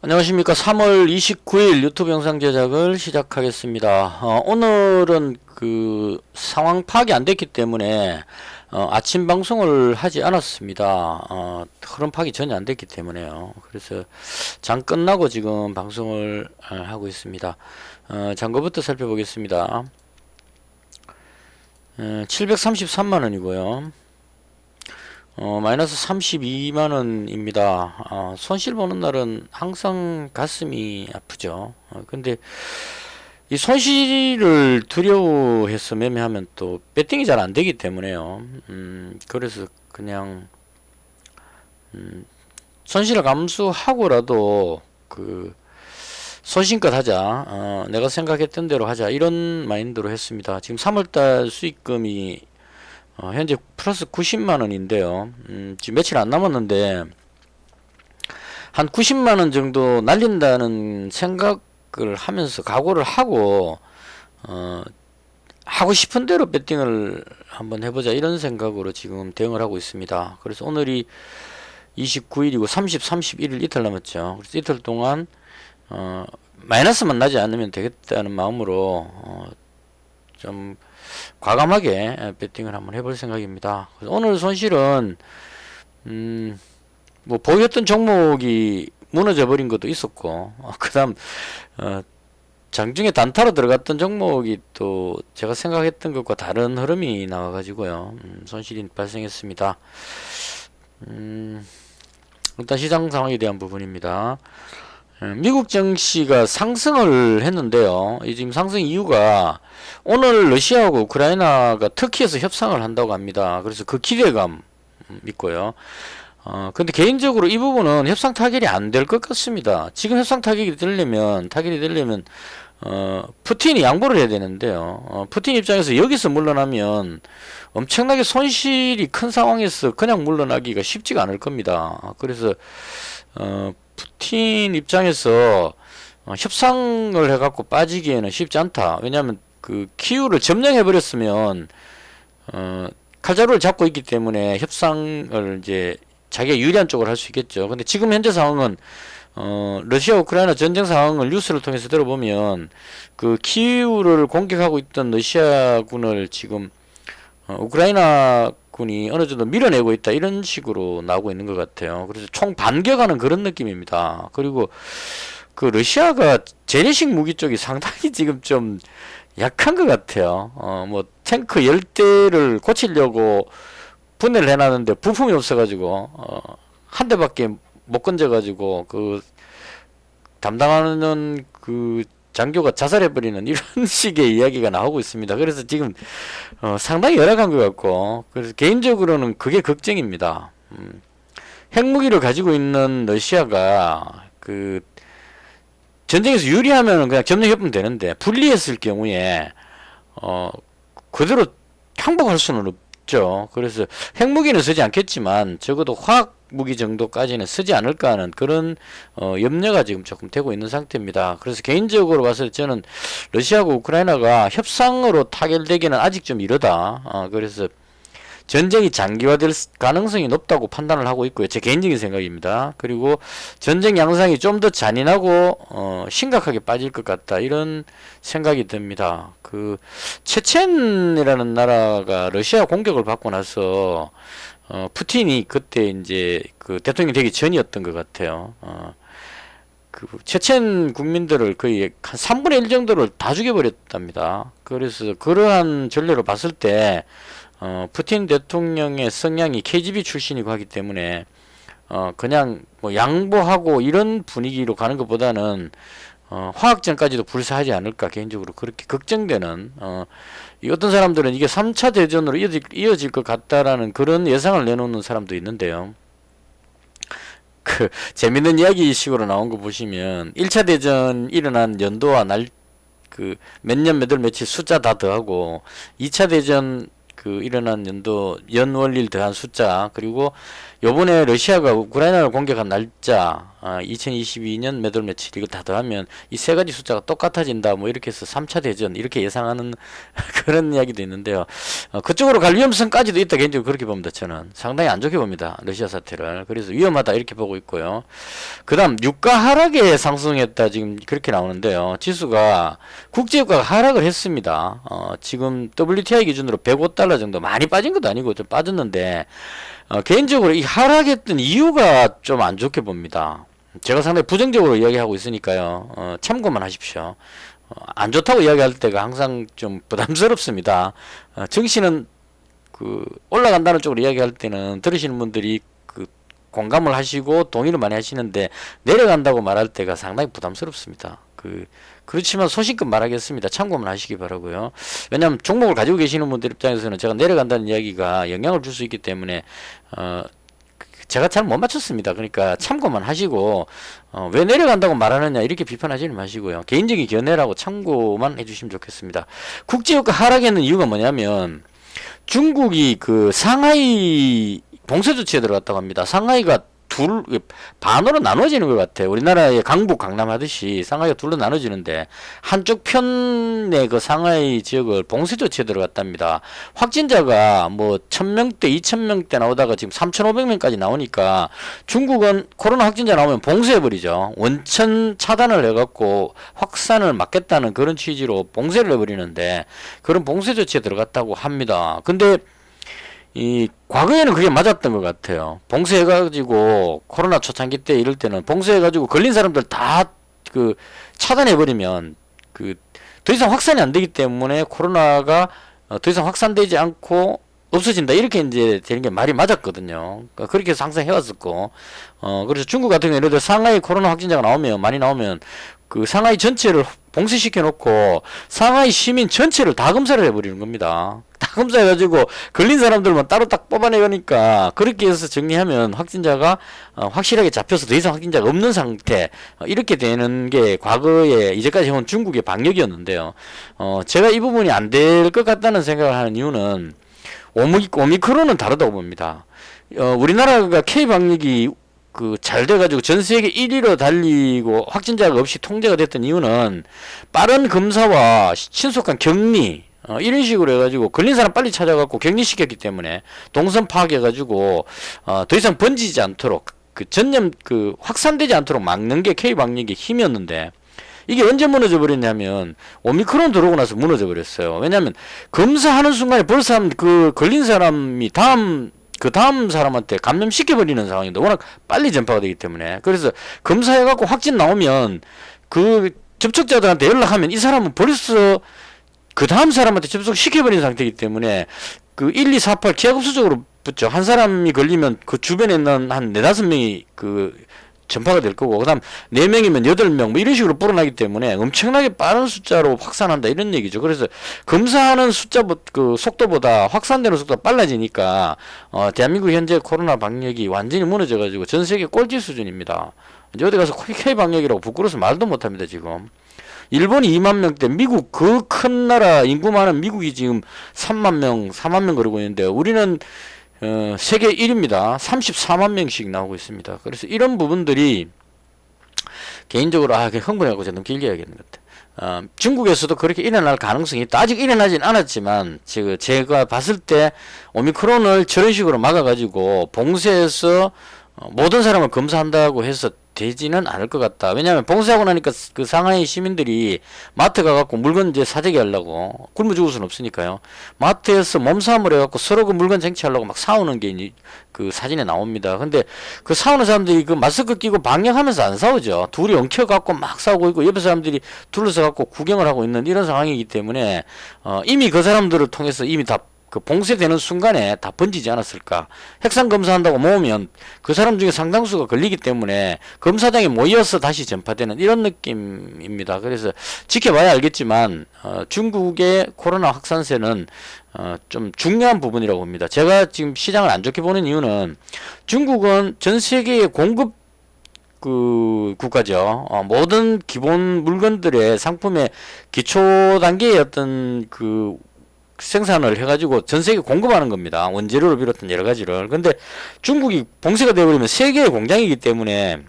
안녕하십니까. 3월 29일 유튜브 영상 제작을 시작하겠습니다. 오늘은 그 상황 파악이 안 됐기 때문에 아침 방송을 하지 않았습니다. 흐름 파악이 전혀 안 됐기 때문에요. 그래서 장 끝나고 지금 방송을 하고 있습니다. 장거부터 살펴보겠습니다. 733만원이고요. 마이너스 32만원입니다. 손실 보는 날은 항상 가슴이 아프죠. 근데 이 손실을 두려워해서 매매하면 또 배팅이 잘 안 되기 때문에요. 그래서 그냥 손실을 감수하고라도 그 소신껏 하자, 내가 생각했던 대로 하자, 이런 마인드로 했습니다. 지금 3월달 수익금이 현재 플러스 90만원인데요. 지금 며칠 안 남았는데 한 90만원 정도 날린다는 생각을 하면서 각오를 하고 하고 싶은 대로 배팅을 한번 해보자, 이런 생각으로 지금 대응을 하고 있습니다. 그래서 오늘이 29일이고 30, 31일 이틀 남았죠. 그래서 이틀 동안 마이너스만 나지 않으면 되겠다는 마음으로 좀 과감하게 배팅을 한번 해볼 생각입니다. 오늘 손실은 뭐 보였던 종목이 무너져 버린 것도 있었고, 그 다음 장중에 단타로 들어갔던 종목이 또 제가 생각했던 것과 다른 흐름이 나와 가지고요, 손실이 발생했습니다. 일단 시장 상황에 대한 부분입니다. 미국 증시가 상승을 했는데요. 이 지금 상승 이유가 오늘 러시아하고 우크라이나가 터키에서 협상을 한다고 합니다. 그래서 그 기대감 있고요. 근데 개인적으로 이 부분은 협상 타결이 안 될 것 같습니다. 지금 협상 타결이 되려면 푸틴이 양보를 해야 되는데요. 푸틴 입장에서 여기서 물러나면 엄청나게 손실이 큰 상황에서 그냥 물러나기가 쉽지가 않을 겁니다. 그래서 푸틴 입장에서 협상을 해갖고 빠지기에는 쉽지 않다. 왜냐하면 그 키우를 점령해 버렸으면 칼자루를 잡고 있기 때문에 협상을 이제 자기가 유리한 쪽으로 할 수 있겠죠. 근데 지금 현재 상황은 러시아 우크라이나 전쟁 상황을 뉴스를 통해서 들어보면 그 키우를 공격하고 있던 러시아군을 지금 우크라이나 군이 어느 정도 밀어내고 있다, 이런 식으로 나오고 있는 것 같아요. 그래서 총 반격하는 그런 느낌입니다. 그리고 그 러시아가 재래식 무기 쪽이 상당히 지금 좀 약한 것 같아요. 뭐 탱크 10대를 고치려고 분해를 해놨는데 부품이 없어가지고 한 대밖에 못 건져가지고 그 담당하는 그 장교가 자살해버리는 이런 식의 이야기가 나오고 있습니다. 그래서 지금 상당히 열악한 것 같고, 그래서 개인적으로는 그게 걱정입니다. 핵무기를 가지고 있는 러시아가 그 전쟁에서 유리하면 그냥 점령해보면 되는데, 불리했을 경우에 그대로 항복할 수는 없죠. 그래서 핵무기는 쓰지 않겠지만 적어도 화학 무기 정도까지는 쓰지 않을까 하는 그런 염려가 지금 조금 되고 있는 상태입니다. 그래서 개인적으로 봤을 때 저는 러시아하고 우크라이나가 협상으로 타결되기는 아직 좀 이르다. 그래서 전쟁이 장기화될 가능성이 높다고 판단을 하고 있고요. 제 개인적인 생각입니다. 그리고 전쟁 양상이 좀 더 잔인하고 심각하게 빠질 것 같다, 이런 생각이 듭니다. 그 체첸이라는 나라가 러시아 공격을 받고 나서 푸틴이 그때 이제 그 대통령이 되기 전이었던 것 같아요. 그 체첸 국민들을 거의 한 3분의 1 정도를 다 죽여버렸답니다. 그래서 그러한 전례로 봤을 때 푸틴 대통령의 성향이 KGB 출신이고 하기 때문에 그냥 뭐 양보하고 이런 분위기로 가는 것보다는 화학전까지도 불사하지 않을까, 개인적으로 그렇게 걱정되는, 어떤 사람들은 이게 3차 대전으로 이어질 것 같다라는 그런 예상을 내놓는 사람도 있는데요. 그 재밌는 이야기식으로 나온 거 보시면 1차 대전 일어난 연도와 날, 그 몇 년 몇 월 며칠 숫자 다 더하고 2차 대전 그 일어난 연원리를 더한 숫자, 그리고 요번에 러시아가 우크라이나를 공격한 날짜, 2022년 몇 월 며칠, 이거 다 더하면 이 세 가지 숫자가 똑같아진다, 뭐 이렇게 해서 3차 대전 이렇게 예상하는 그런 이야기도 있는데요. 그쪽으로 갈 위험성까지도 있다, 개인적으로 그렇게 봅니다. 저는 상당히 안 좋게 봅니다, 러시아 사태를. 그래서 위험하다 이렇게 보고 있고요. 그 다음 유가 하락에 상승했다, 지금 그렇게 나오는데요. 지수가 국제유가가 하락을 했습니다. 지금 WTI 기준으로 105달러 정도, 많이 빠진 것도 아니고 좀 빠졌는데, 개인적으로 이 하락했던 이유가 좀 안 좋게 봅니다. 제가 상당히 부정적으로 이야기하고 있으니까요. 참고만 하십시오. 안 좋다고 이야기할 때가 항상 좀 부담스럽습니다. 정신은 그 올라간다는 쪽으로 이야기할 때는 들으시는 분들이 그 공감을 하시고 동의를 많이 하시는데, 내려간다고 말할 때가 상당히 부담스럽습니다. 그렇지만 소신껏 말하겠습니다. 참고만 하시기 바라고요. 왜냐하면 종목을 가지고 계시는 분들 입장에서는 제가 내려간다는 이야기가 영향을 줄 수 있기 때문에 제가 잘 못 맞췄습니다. 그러니까 참고만 하시고, 왜 내려간다고 말하느냐 이렇게 비판하지는 마시고요. 개인적인 견해라고 참고만 해주시면 좋겠습니다. 국제유가 하락에는 이유가 뭐냐면, 중국이 그 상하이 봉쇄 조치에 들어갔다고 합니다. 상하이가 반으로 나눠지는 것 같아요. 우리나라의 강북, 강남 하듯이 상하이가 둘로 나눠지는데, 한쪽 편의 그 상하이 지역을 봉쇄 조치에 들어갔답니다. 확진자가 뭐 1000명대, 2000명대 나오다가 지금 3500명까지 나오니까, 중국은 코로나 확진자 나오면 봉쇄해버리죠. 원천 차단을 해갖고 확산을 막겠다는 그런 취지로 봉쇄를 해버리는데, 그런 봉쇄 조치에 들어갔다고 합니다. 근데 과거에는 그게 맞았던 것 같아요. 봉쇄해가지고 코로나 초창기 때 이럴 때는 봉쇄해가지고 걸린 사람들 다 차단해버리면 더 이상 확산이 안 되기 때문에 코로나가 더 이상 확산되지 않고 없어진다, 이렇게 이제 되는 게 말이 맞았거든요. 그러니까 그렇게 해서 항상 해왔었고, 그래서 중국 같은 경우에 예를 들어 상하이 코로나 확진자가 많이 나오면 그 상하이 전체를 봉쇄시켜 놓고 상하이 시민 전체를 다 검사를 해버리는 겁니다. 다 검사해가지고 걸린 사람들만 따로 딱 뽑아내니까, 그렇게 해서 정리하면 확진자가 확실하게 잡혀서 더 이상 확진자가 없는 상태, 이렇게 되는 게 과거에 이제까지 해온 중국의 방역이었는데요. 제가 이 부분이 안 될 것 같다는 생각을 하는 이유는, 오미크론은 다르다고 봅니다. 우리나라가 K방역이 잘 돼가지고 전 세계 1위로 달리고 확진자가 없이 통제가 됐던 이유는, 빠른 검사와 신속한 격리, 이런 식으로 해가지고 걸린 사람 빨리 찾아갖고 격리시켰기 때문에, 동선 파악해가지고 더 이상 번지지 않도록, 전염 확산되지 않도록 막는 게 K방역의 힘이었는데, 이게 언제 무너져 버렸냐면 오미크론 들어오고 나서 무너져 버렸어요. 왜냐하면 검사하는 순간에 벌써 걸린 사람이 다음 사람한테 감염시켜버리는 상황인데, 워낙 빨리 전파가 되기 때문에. 그래서 검사해갖고 확진 나오면 그 접촉자들한테 연락하면 이 사람은 벌써 그 다음 사람한테 접속시켜버린 상태이기 때문에 1248 기하급수적으로 붙죠. 한 사람이 걸리면 그 주변에 있는 한 4-5명이 전파가 될 거고, 그 다음 4명이면 8명, 뭐 이런 식으로 불어나기 때문에 엄청나게 빠른 숫자로 확산한다, 이런 얘기죠. 그래서 검사하는 속도보다 확산되는 속도가 빨라지니까, 대한민국 현재 코로나 방역이 완전히 무너져가지고 전 세계 꼴찌 수준입니다. 이제 어디 가서 K 방역이라고 부끄러워서 말도 못합니다, 지금. 일본이 2만 명대, 미국, 그 큰 나라, 인구 많은 미국이 지금 3만 명, 4만 명 그러고 있는데, 우리는 세계 1위입니다. 34만 명씩 나오고 있습니다. 그래서 이런 부분들이 개인적으로 흥분해가지고 너무 길게 해야겠는 것 같아요. 중국에서도 그렇게 일어날 가능성이 있다. 아직 일어나진 않았지만 제가 봤을 때 오미크론을 저런 식으로 막아가지고 봉쇄해서 모든 사람을 검사한다고 해서 되지는 않을 것 같다. 왜냐하면 봉쇄하고 나니까 그 상하이 시민들이 마트 가갖고 물건 이제 사재기 하려고, 굶어 죽을 수는 없으니까요. 마트에서 몸싸움을 해갖고 서로 그 물건 쟁취하려고 막 싸우는 게 그 사진에 나옵니다. 근데 그 싸우는 사람들이 그 마스크 끼고 방역하면서 안 싸우죠. 둘이 엉켜갖고 막 싸우고 있고, 옆에 사람들이 둘러서갖고 구경을 하고 있는 이런 상황이기 때문에, 이미 그 사람들을 통해서 이미 다 봉쇄되는 순간에 다 번지지 않았을까. 핵산 검사한다고 모으면 그 사람 중에 상당수가 걸리기 때문에 검사장에 모여서 다시 전파되는 이런 느낌입니다. 그래서 지켜봐야 알겠지만, 중국의 코로나 확산세는 좀 중요한 부분이라고 봅니다. 제가 지금 시장을 안 좋게 보는 이유는, 중국은 전 세계의 공급 국가죠. 모든 기본 물건들의 상품의 기초 단계의 어떤 생산을 해가지고 전 세계 공급하는 겁니다. 원재료를 비롯한 여러 가지를. 근데 중국이 봉쇄가 되어버리면 세계의 공장이기 때문에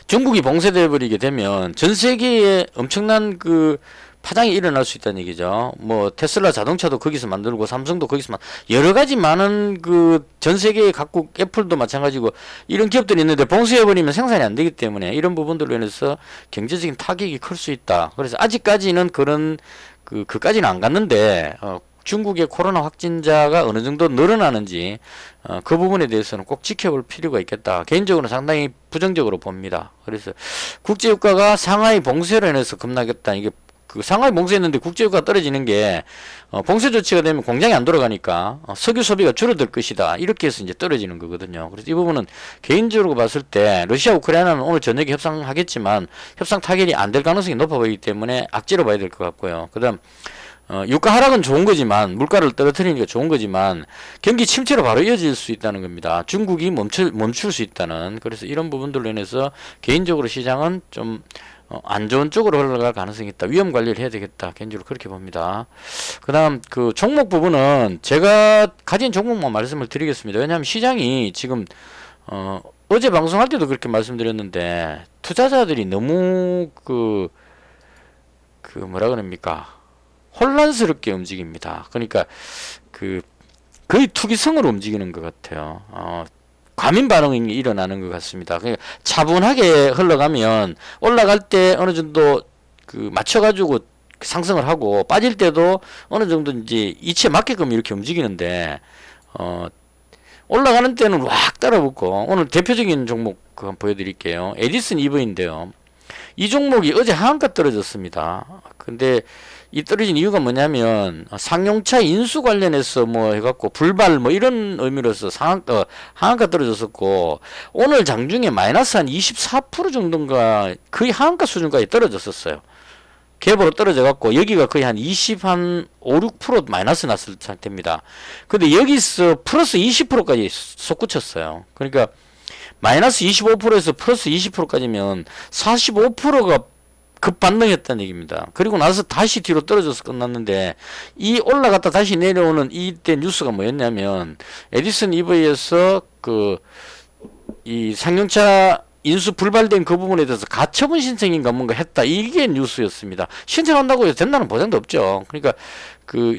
중국이 봉쇄되어버리게 되면 전 세계에 엄청난 그 파장이 일어날 수 있다는 얘기죠. 뭐 테슬라 자동차도 거기서 만들고 삼성도 거기서 여러 가지 많은 그 전 세계 각국 애플도 마찬가지고 이런 기업들이 있는데 봉쇄해버리면 생산이 안 되기 때문에 이런 부분들로 인해서 경제적인 타격이 클 수 있다. 그래서 아직까지는 그런 그까지는 안 갔는데 중국의 코로나 확진자가 어느 정도 늘어나는지 그 부분에 대해서는 꼭 지켜볼 필요가 있겠다. 개인적으로 상당히 부정적으로 봅니다. 그래서 국제유가가 상하이 봉쇄로 인해서 급락했다. 이게 그 상하이 봉쇄했는데 국제유가가 떨어지는 게 봉쇄 조치가 되면 공장이 안 돌아가니까 석유 소비가 줄어들 것이다. 이렇게 해서 이제 떨어지는 거거든요. 그래서 이 부분은 개인적으로 봤을 때 러시아 우크라이나는 오늘 저녁에 협상하겠지만 협상 타결이 안 될 가능성이 높아 보이기 때문에 악재로 봐야 될 것 같고요. 그다음 유가 하락은 좋은 거지만 물가를 떨어뜨리니까 좋은 거지만 경기 침체로 바로 이어질 수 있다는 겁니다. 중국이 멈출 수 있다는. 그래서 이런 부분들로 인해서 개인적으로 시장은 좀 안 좋은 쪽으로 흘러갈 가능성이 있다. 위험 관리를 해야 되겠다. 개인적으로 그렇게 봅니다. 그 다음 그 종목 부분은 제가 가진 종목만 말씀을 드리겠습니다. 왜냐하면 시장이 지금 어제 방송할 때도 그렇게 말씀드렸는데 투자자들이 너무 그 뭐라 그럽니까? 혼란스럽게 움직입니다. 그러니까 거의 투기성으로 움직이는 것 같아요. 과민 반응이 일어나는 것 같습니다. 그러니까 차분하게 흘러가면 올라갈 때 어느 정도 맞춰가지고 상승을 하고 빠질 때도 어느 정도 이제 이치에 맞게끔 이렇게 움직이는데 올라가는 때는 확 따라붙고 오늘 대표적인 종목 한번 보여드릴게요. 에디슨 EV인데요. 이 종목이 어제 하한가 떨어졌습니다. 근데 이 떨어진 이유가 뭐냐면 상용차 인수 관련해서 뭐 해갖고 불발 뭐 이런 의미로서 하한가 떨어졌었고 오늘 장중에 마이너스 한 24% 정도인가 거의 하한가 수준까지 떨어졌었어요. 갭으로 떨어져갖고 여기가 거의 한 5, 6% 마이너스 났을 상태입니다. 근데 여기서 플러스 20%까지 솟구쳤어요. 그러니까 마이너스 25%에서 플러스 20%까지면 45%가 급반등했다는 얘기입니다. 그리고 나서 다시 뒤로 떨어져서 끝났는데 이 올라갔다 다시 내려오는 이때 뉴스가 뭐였냐면 에디슨 EV에서 이 상용차 인수 불발된 그 부분에 대해서 가처분 신청인가 뭔가 했다. 이게 뉴스였습니다. 신청한다고 해서 된다는 보장도 없죠. 그러니까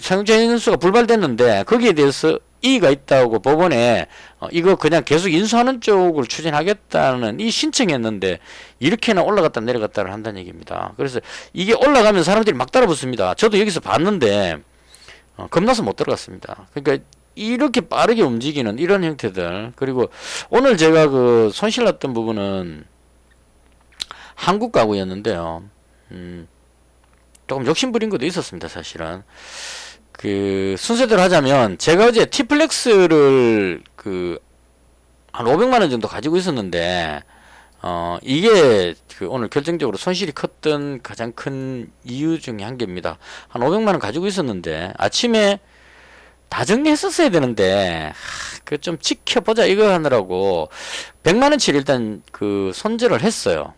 상용차 인수가 불발됐는데 거기에 대해서 이의가 있다고 법원에 이거 그냥 계속 인수하는 쪽을 추진하겠다는 이 신청했는데 이렇게나 올라갔다 내려갔다를 한다는 얘기입니다. 그래서 이게 올라가면 사람들이 막 따라붙습니다. 저도 여기서 봤는데 겁나서 못 들어갔습니다. 그러니까 이렇게 빠르게 움직이는 이런 형태들. 그리고 오늘 제가 손실 났던 부분은 한국 가구였는데요. 조금 욕심부린 것도 있었습니다. 사실은 순서대로 하자면 제가 어제 티플렉스를 한 500만원 정도 가지고 있었는데 이게 오늘 결정적으로 손실이 컸던 가장 큰 이유 중에 한 개입니다. 한 500만원 가지고 있었는데 아침에 다 정리했었어야 되는데 좀 지켜보자 이거 하느라고 100만원치를 일단 손절을 했어요.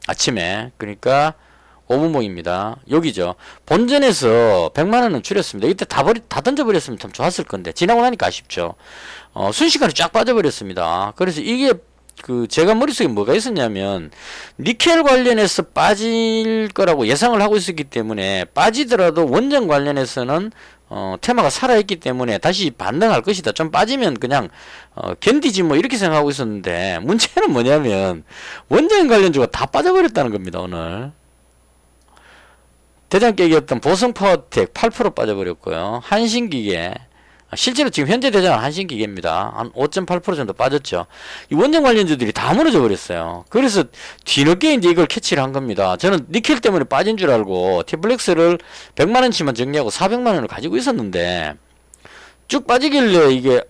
아침에. 그러니까 5분봉입니다. 여기죠. 본전에서 100만원은 줄였습니다. 이때 다 던져버렸으면 참 좋았을 건데 지나고 나니까 아쉽죠. 순식간에 쫙 빠져버렸습니다. 그래서 이게 제가 머릿속에 뭐가 있었냐면 니켈 관련해서 빠질 거라고 예상을 하고 있었기 때문에 빠지더라도 원전 관련해서는 테마가 살아있기 때문에 다시 반등할 것이다. 좀 빠지면 그냥 견디지 뭐 이렇게 생각하고 있었는데 문제는 뭐냐면 원전 관련주가 다 빠져버렸다는 겁니다. 오늘 대장 깨기였던 보성파워텍 8% 빠져버렸고요. 한신기계 실제로 지금 현재 대장은 한신기계입니다. 한 5.8% 정도 빠졌죠. 이 원전 관련주들이 다 무너져 버렸어요. 그래서 뒤늦게 이제 이걸 캐치를 한 겁니다. 저는 니켈 때문에 빠진 줄 알고 티플렉스를 100만원치만 정리하고 400만원을 가지고 있었는데 쭉 빠지길래 이게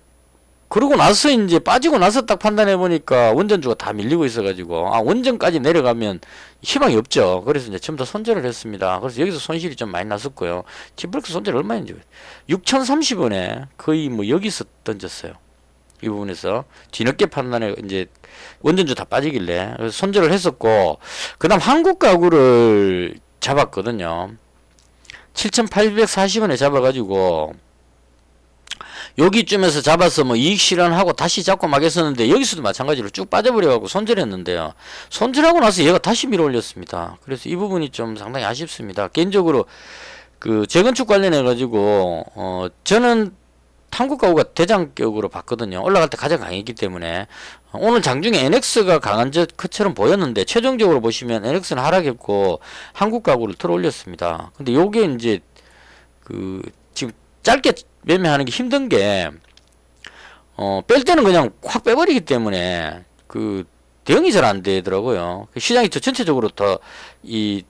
그러고 나서 이제 빠지고 나서 딱 판단해 보니까 원전주가 다 밀리고 있어가지고 원전까지 내려가면 희망이 없죠. 그래서 이제 전부 다 손절을 했습니다. 그래서 여기서 손실이 좀 많이 났었고요. 티플렉스 손절 얼마인지 6,030원에 거의 뭐 여기서 던졌어요. 이 부분에서 뒤늦게 판단해 이제 원전주 다 빠지길래 그래서 손절을 했었고 그다음 한국 가구를 잡았거든요. 7,840원에 잡아가지고 여기쯤에서 잡아서 뭐 이익 실현하고 다시 잡고 막 했었는데 여기서도 마찬가지로 쭉 빠져버려가지고 손절했는데요. 손절하고 나서 얘가 다시 밀어 올렸습니다. 그래서 이 부분이 좀 상당히 아쉽습니다. 개인적으로 그 재건축 관련해 가지고 저는 한국가구가 대장격으로 봤거든요. 올라갈 때 가장 강했기 때문에 오늘 장중에 NX가 강한 것처럼 보였는데 최종적으로 보시면 NX는 하락했고 한국가구를 틀어 올렸습니다. 근데 요게 이제 그 지금 짧게 매매하는 게 힘든 게 뺄 때는 그냥 확 빼버리기 때문에 그 대응이 잘 안 되더라고요. 시장이 전체적으로 더 이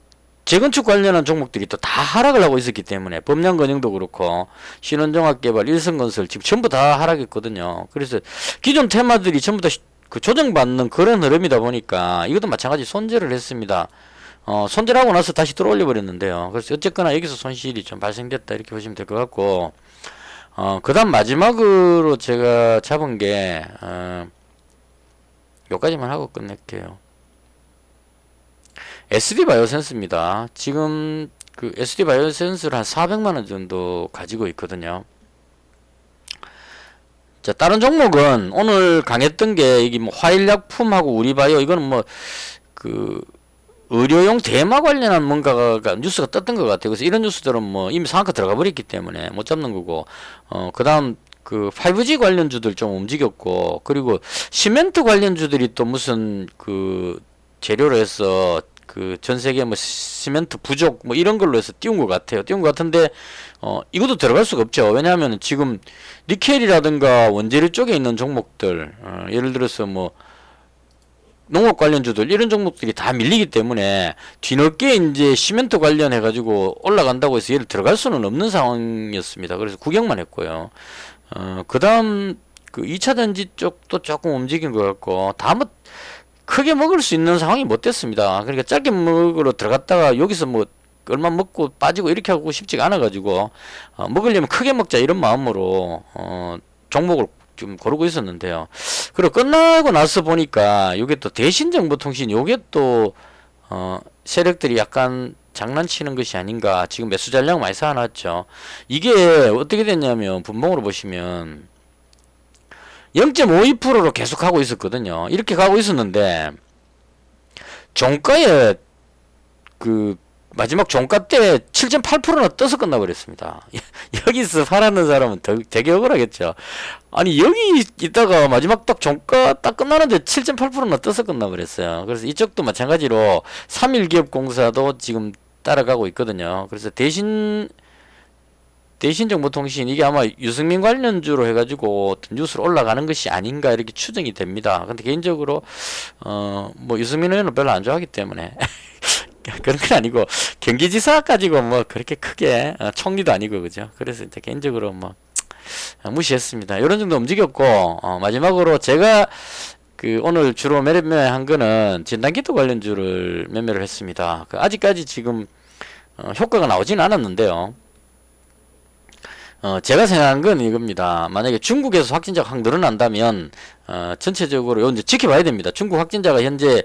재건축 관련한 종목들이 또 다 하락을 하고 있었기 때문에 범량건영도 그렇고 신원종합개발, 일성건설 지금 전부 다 하락했거든요. 그래서 기존 테마들이 전부 다 그 조정받는 그런 흐름이다 보니까 이것도 마찬가지 손절을 했습니다. 손절하고 나서 다시 들어올려 버렸는데요. 그래서 어쨌거나 여기서 손실이 좀 발생됐다 이렇게 보시면 될 것 같고 그 다음 마지막으로 제가 잡은 게 요까지만 하고 끝낼게요. SD바이오센스입니다. 지금 그 SD바이오센스를 한 400만원 정도 가지고 있거든요. 자, 다른 종목은 오늘 강했던 게 이게 뭐 화일약품하고 우리바이오 이거는 뭐 그 의료용 대마 관련한 뭔가가 뉴스가 떴던 것 같아요. 그래서 이런 뉴스들은 뭐 이미 상한가 들어가 버렸기 때문에 못 잡는 거고 그 다음 그 5G 관련주들 좀 움직였고 그리고 시멘트 관련주들이 또 무슨 그 재료로 해서 그 전 세계 뭐 시멘트 부족 뭐 이런 걸로 해서 띄운 것 같아요. 띄운 것 같은데 이것도 들어갈 수가 없죠. 왜냐하면 지금 니켈이라든가 원재료 쪽에 있는 종목들 예를 들어서 뭐 농업 관련주들 이런 종목들이 다 밀리기 때문에 뒤늦게 이제 시멘트 관련해 가지고 올라간다고 해서 얘를 들어갈 수는 없는 상황이었습니다. 그래서 구경만 했고요. 그 다음 그 2차 전지 쪽도 조금 움직인 것 같고 다 뭐 크게 먹을 수 있는 상황이 못 됐습니다. 그러니까 짧게 먹으러 들어갔다가 여기서 뭐 얼마 먹고 빠지고 이렇게 하고 싶지가 않아 가지고 먹으려면 크게 먹자 이런 마음으로 종목을 좀 고르고 있었는데요. 그리고 끝나고 나서 보니까 요게 또 대신정보통신 요게 또 세력들이 약간 장난치는 것이 아닌가. 지금 매수 잔량 많이 쌓아놨죠. 이게 어떻게 됐냐면 분봉으로 보시면 0.52%로 계속 가고 있었거든요. 이렇게 가고 있었는데 종가에 그 마지막 종가 때 7.8%나 떠서 끝나버렸습니다. 여기서 팔았는 사람은 되게 억울하겠죠. 아니 여기 있다가 마지막 딱 종가 딱 끝나는데 7.8%나 떠서 끝나버렸어요. 그래서 이쪽도 마찬가지로 3일기업공사도 지금 따라가고 있거든요. 그래서 대신정보통신 이게 아마 유승민 관련주로 해가지고 어떤 뉴스로 올라가는 것이 아닌가 이렇게 추정이 됩니다. 근데 개인적으로 뭐 유승민 의원은 별로 안 좋아하기 때문에 그런 건 아니고 경기지사 가지고 뭐 그렇게 크게 총리도 아니고 그죠. 그래서 이제 개인적으로 뭐 무시했습니다. 이런 정도 움직였고 마지막으로 제가 그 오늘 주로 매매한 거는 진단키트 관련주를 매매를 했습니다. 아직까지 지금 효과가 나오진 않았는데요. 제가 생각한 건 이겁니다. 만약에 중국에서 확진자가 확 늘어난다면 전체적으로 이제 지켜봐야 됩니다. 중국 확진자가 현재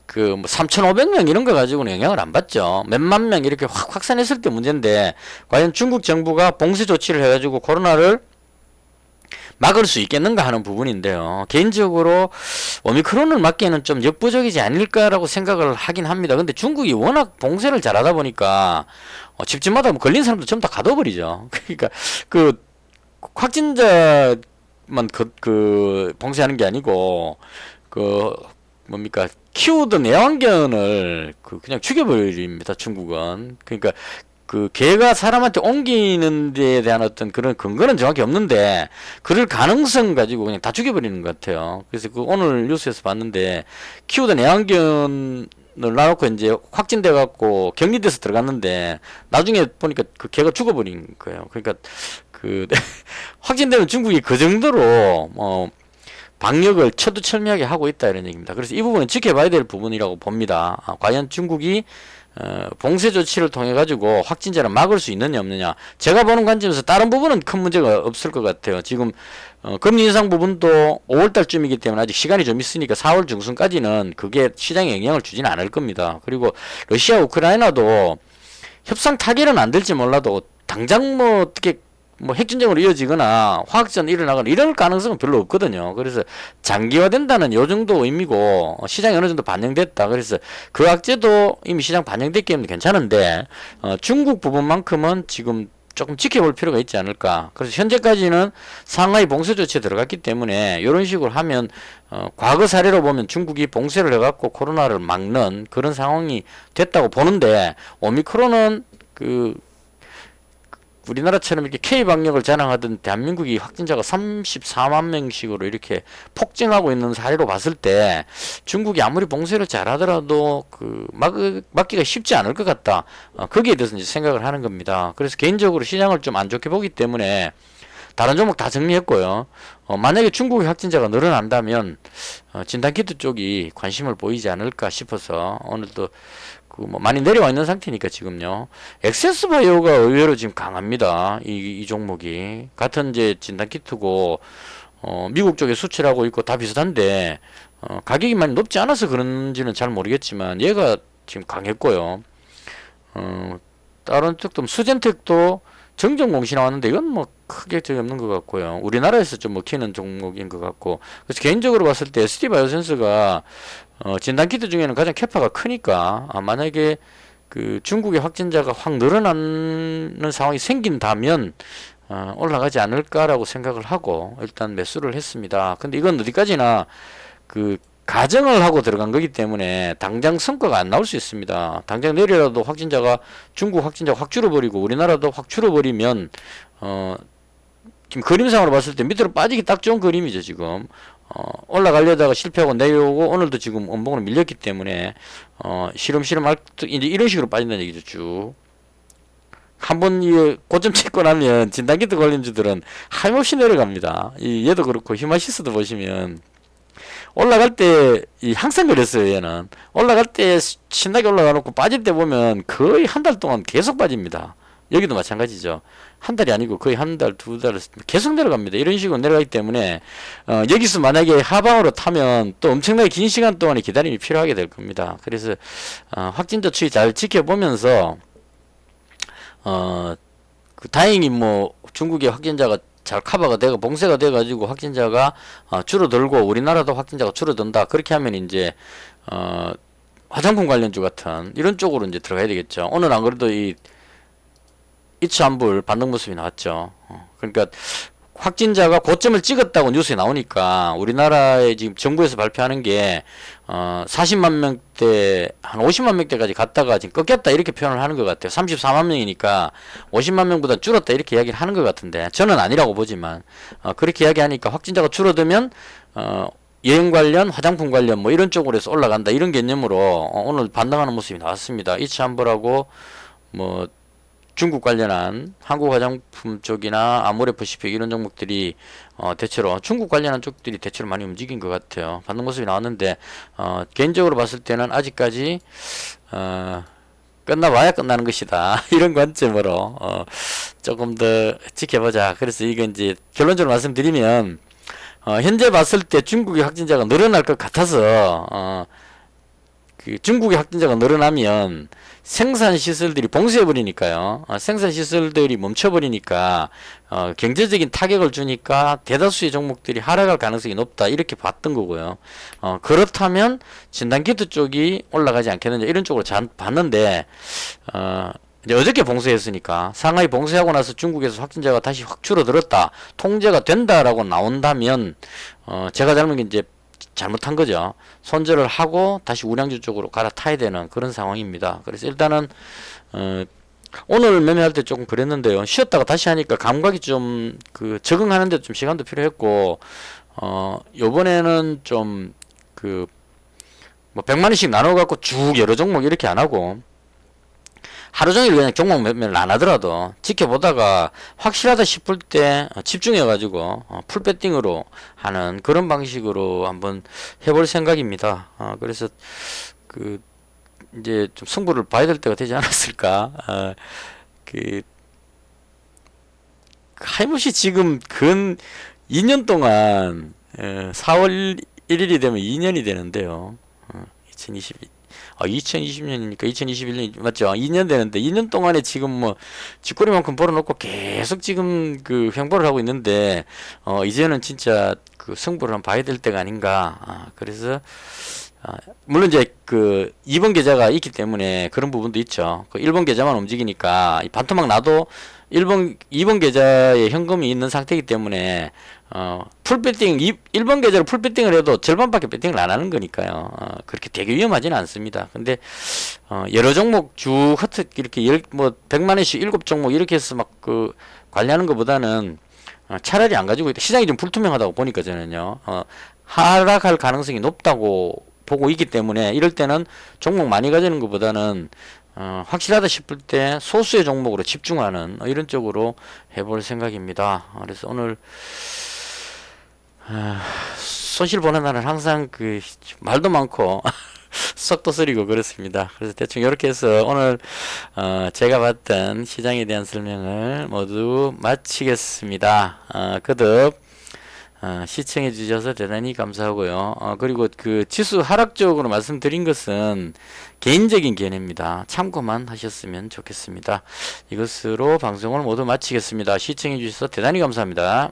그 뭐 3,500명 이런 거 가지고는 영향을 안 받죠. 몇만 명 이렇게 확 확산했을 때 문제인데 과연 중국 정부가 봉쇄 조치를 해가지고 코로나를 막을 수 있겠는가 하는 부분인데요. 개인적으로 오미크론을 막기에는 좀 역부족이지 않을까라고 생각을 하긴 합니다. 근데 중국이 워낙 봉쇄를 잘하다 보니까 집집마다 뭐 걸린 사람도 전부 다 가둬버리죠. 그러니까 그 확진자만 그 봉쇄하는 게 아니고 그 뭡니까 키우던 애완견을 그냥 죽여버립니다. 중국은. 그러니까 그 개가 사람한테 옮기는 데에 대한 어떤 그런 근거는 정확히 없는데 그럴 가능성 가지고 그냥 다 죽여버리는 것 같아요. 그래서 그 오늘 뉴스에서 봤는데 키우던 애완견을 놔놓고 이제 확진돼 갖고 격리돼서 들어갔는데 나중에 보니까 그 개가 죽어버린 거예요. 그러니까 그 확진되면 중국이 그 정도로 방역을 철두철미하게 하고 있다 이런 얘기입니다. 그래서 이 부분은 지켜봐야 될 부분이라고 봅니다. 과연 중국이 봉쇄 조치를 통해 가지고 확진자를 막을 수 있느냐 없느냐. 제가 보는 관점에서 다른 부분은 큰 문제가 없을 것 같아요. 지금 금리 인상 부분도 5월달쯤이기 때문에 아직 시간이 좀 있으니까 4월 중순까지는 그게 시장에 영향을 주지는 않을 겁니다. 그리고 러시아 우크라이나도 협상 타결은 안 될지 몰라도 당장 뭐 어떻게 뭐 핵전쟁으로 이어지거나 화학전이 일어나거나 이럴 가능성은 별로 없거든요. 그래서 장기화된다는 요 정도 의미고 시장이 어느 정도 반영됐다. 그래서 그 악재도 이미 시장 반영됐기 때문에 괜찮은데 중국 부분만큼은 지금 조금 지켜볼 필요가 있지 않을까. 그래서 현재까지는 상하이 봉쇄 조치에 들어갔기 때문에 이런 식으로 하면 과거 사례로 보면 중국이 봉쇄를 해갖고 코로나를 막는 그런 상황이 됐다고 보는데 오미크론은 그 우리나라처럼 이렇게 K 방역을 자랑하던 대한민국이 확진자가 34만 명씩으로 이렇게 폭증하고 있는 사례로 봤을 때 중국이 아무리 봉쇄를 잘하더라도 막기가 쉽지 않을 것 같다. 거기에 대해서 이제 생각을 하는 겁니다. 그래서 개인적으로 시장을 좀 안 좋게 보기 때문에 다른 종목 다 정리했고요. 만약에 중국의 확진자가 늘어난다면 진단키트 쪽이 관심을 보이지 않을까 싶어서 오늘도 뭐 많이 내려와 있는 상태니까 지금요. 엑세스바이오가 의외로 지금 강합니다. 이 종목이 같은 이제 진단키트고 미국 쪽에 수출하고 있고 다 비슷한데 가격이 많이 높지 않아서 그런지는 잘 모르겠지만 얘가 지금 강했고요. 다른 쪽도 수젠텍도 정정 공시 나왔는데 이건 뭐 크게 적이 없는 것 같고요. 우리나라에서 좀 먹히는 종목인 것 같고 그래서 개인적으로 봤을 때 SD바이오센스가 진단키트 중에는 가장 캐파가 크니까 만약에 그 중국의 확진자가 확 늘어나는 상황이 생긴다면 올라가지 않을까라고 생각을 하고 일단 매수를 했습니다. 근데 이건 어디까지나 그 가정을 하고 들어간 거기 때문에 당장 성과가 안 나올 수 있습니다. 당장 내려라도 중국 확진자가 확 줄어버리고 우리나라도 확 줄어버리면 지금 그림상으로 봤을 때 밑으로 빠지기 딱 좋은 그림이죠. 지금 올라가려다가 실패하고 내려오고 오늘도 지금 원봉으로 밀렸기 때문에 시름시름 이제 이런 식으로 빠진다는 얘기죠. 쭉 한번 이 고점 찍고 나면 진단키트 걸림주들은 하염없이 내려갑니다. 얘도 그렇고 휴마시스도 보시면 올라갈 때 항상 그랬어요. 얘는 올라갈 때 신나게 올라가놓고 빠질 때 보면 거의 한 달 동안 계속 빠집니다. 여기도 마찬가지죠. 한 달이 아니고 거의 한 달, 두 달 계속 내려갑니다. 이런 식으로 내려가기 때문에 여기서 만약에 하방으로 타면 또 엄청나게 긴 시간 동안의 기다림이 필요하게 될 겁니다. 그래서 확진자 추이 잘 지켜보면서 다행히 뭐 중국의 확진자가 잘 커버가 되고 봉쇄가 돼 가지고 확진자가 줄어들고 우리나라도 확진자가 줄어든다. 그렇게 하면 이제 화장품 관련주 같은 이런 쪽으로 이제 들어가야 되겠죠. 오늘 안 그래도 이츠환불 반등 모습이 나왔죠. 그러니까 확진자가 고점을 찍었다고 뉴스에 나오니까 우리나라에 지금 정부에서 발표하는 게 40만 명대 한 50만 명대까지 갔다가 지금 꺾였다 이렇게 표현을 하는 것 같아요. 34만 명이니까 50만 명보다 줄었다 이렇게 이야기를 하는 것 같은데 저는 아니라고 보지만 그렇게 이야기하니까 확진자가 줄어들면 여행 관련, 화장품 관련 뭐 이런 쪽으로 해서 올라간다 이런 개념으로 오늘 반등하는 모습이 나왔습니다. 이츠환불하고 뭐 중국 관련한 한국 화장품 쪽이나 아모레퍼시픽 이런 종목들이 대체로 중국 관련한 쪽들이 대체로 많이 움직인 것 같아요. 반등 모습이 나왔는데 개인적으로 봤을 때는 아직까지 끝나봐야 끝나는 것이다 이런 관점으로 조금 더 지켜보자. 그래서 이건 이제 결론적으로 말씀드리면 현재 봤을 때 중국의 확진자가 늘어날 것 같아서 중국의 확진자가 늘어나면 생산시설들이 봉쇄해버리니까요. 생산시설들이 멈춰버리니까 경제적인 타격을 주니까 대다수의 종목들이 하락할 가능성이 높다 이렇게 봤던 거고요. 그렇다면 진단키트 쪽이 올라가지 않겠느냐 이런 쪽으로 봤는데 이제 어저께 봉쇄했으니까 상하이 봉쇄하고 나서 중국에서 확진자가 다시 확 줄어들었다 통제가 된다라고 나온다면 제가 잘못 이제 잘못한 거죠. 손절을 하고 다시 우량주 쪽으로 갈아타야 되는 그런 상황입니다. 그래서 일단은 오늘 매매할 때 조금 그랬는데요. 쉬었다가 다시 하니까 감각이 좀 적응하는데 좀 시간도 필요했고 요번에는 좀 뭐 100만원씩 나눠 갖고 쭉 여러 종목 이렇게 안 하고 하루 종일 그냥 종목 매매를 안 하더라도 지켜보다가 확실하다 싶을 때 집중해 가지고 풀배팅으로 하는 그런 방식으로 한번 해볼 생각입니다. 그래서 이제 좀 승부를 봐야 될 때가 되지 않았을까. 하이못이 지금 근 2년 동안 4월 1일이 되면 2년이 되는데요. 2022 2020년이니까 2021년 맞죠? 2년 되는데 2년 동안에 지금 뭐 쥐꼬리만큼 벌어놓고 계속 지금 그 횡보를 하고 있는데 이제는 진짜 그 승부를 한번 봐야 될 때가 아닌가. 그래서 물론 이제 그 2번 계좌가 있기 때문에 그런 부분도 있죠. 그 1번 계좌만 움직이니까 이 반토막 나도 2번 계좌에 현금이 있는 상태이기 때문에 풀배팅 1번 계좌로 풀배팅을 해도 절반밖에 배팅을 안 하는 거니까요. 그렇게 되게 위험하지는 않습니다. 근데 여러 종목 쭉 흩어 이렇게 뭐 100만 원씩 7종목 이렇게 해서 막 그 관리하는 것보다는 차라리 안 가지고 있다. 시장이 좀 불투명하다고 보니까 저는요. 하락할 가능성이 높다고 보고 있기 때문에 이럴 때는 종목 많이 가지는 것보다는 확실하다 싶을 때 소수의 종목으로 집중하는 이런 쪽으로 해볼 생각입니다. 그래서 오늘 손실 보는 날은 항상 그 말도 많고 썩도 쓰리고 그렇습니다. 그래서 대충 이렇게 해서 오늘 제가 봤던 시장에 대한 설명을 모두 마치겠습니다. 거듭 시청해 주셔서 대단히 감사하고요. 그리고 그 지수 하락적으로 말씀드린 것은 개인적인 견해입니다. 참고만 하셨으면 좋겠습니다. 이것으로 방송을 모두 마치겠습니다. 시청해 주셔서 대단히 감사합니다.